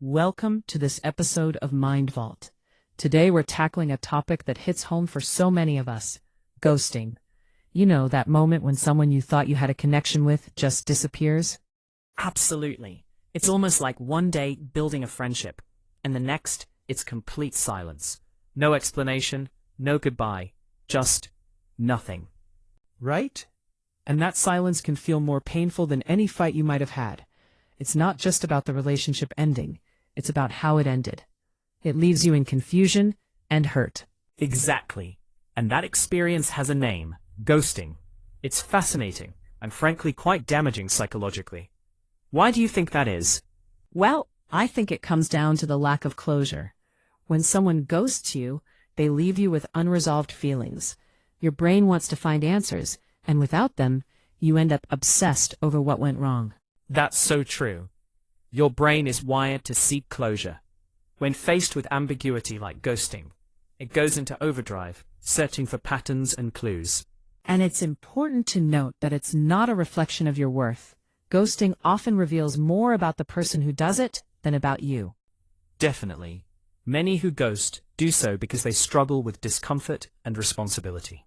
Welcome to this episode of Mind Vault. Today we're tackling a topic that hits home for so many of us: ghosting. You know, that moment when someone you thought you had a connection with just disappears? Absolutely. It's almost like one day building a friendship, and the next, it's complete silence. No explanation, no goodbye, just nothing. Right? And that silence can feel more painful than any fight you might have had. It's not just about the relationship ending, it's about how it ended. It leaves you in confusion and hurt. Exactly. And that experience has a name: ghosting. It's fascinating, and frankly quite damaging psychologically. Why do you think that is? Well, I think it comes down to the lack of closure. When someone ghosts you, they leave you with unresolved feelings. Your brain wants to find answers, and without them, you end up obsessed over what went wrong. That's so true. Your brain is wired to seek closure. When faced with ambiguity like ghosting, it goes into overdrive, searching for patterns and clues. And it's important to note that it's not a reflection of your worth. Ghosting often reveals more about the person who does it than about you. Definitely. Many who ghost do so because they struggle with discomfort and responsibility.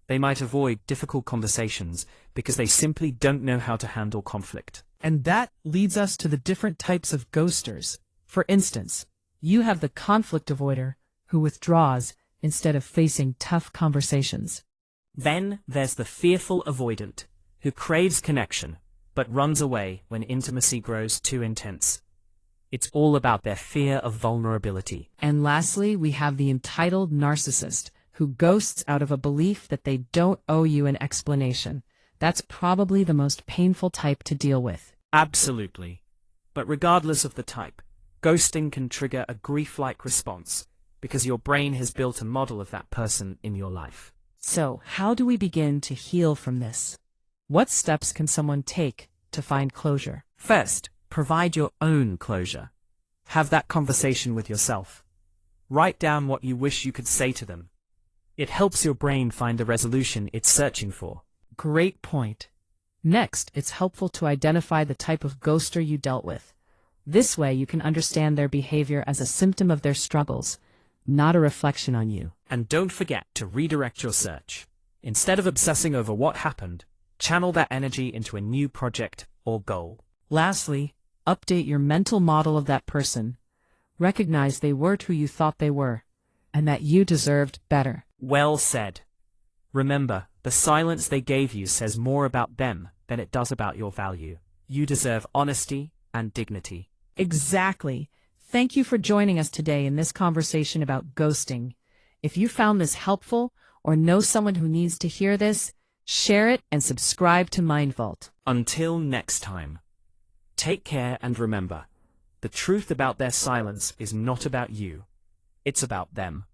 They might avoid difficult conversations because they simply don't know how to handle conflict. And that leads us to the different types of ghosters. For instance, you have the conflict avoider who withdraws instead of facing tough conversations. Then there's the fearful avoidant who craves connection but runs away when intimacy grows too intense. It's all about their fear of vulnerability. And lastly, we have the entitled narcissist who ghosts out of a belief that they don't owe you an explanation. That's probably the most painful type to deal with. Absolutely. But regardless of the type, ghosting can trigger a grief-like response because your brain has built a model of that person in your life. So, how do we begin to heal from this? What steps can someone take to find closure? First, provide your own closure. Have that conversation with yourself. Write down what you wish you could say to them. It helps your brain find the resolution it's searching for. Great point. Next, it's helpful to identify the type of ghoster you dealt with. This way you can understand their behavior as a symptom of their struggles, not a reflection on you. And don't forget to redirect your search. Instead of obsessing over what happened, channel that energy into a new project or goal. Lastly, update your mental model of that person. Recognize they weren't who you thought they were, and that you deserved better. Well said. Remember, the silence they gave you says more about them than it does about your value. You deserve honesty and dignity. Exactly. Thank you for joining us today in this conversation about ghosting. If you found this helpful or know someone who needs to hear this, share it and subscribe to Mind Vault. Until next time, take care and remember, the truth about their silence is not about you. It's about them.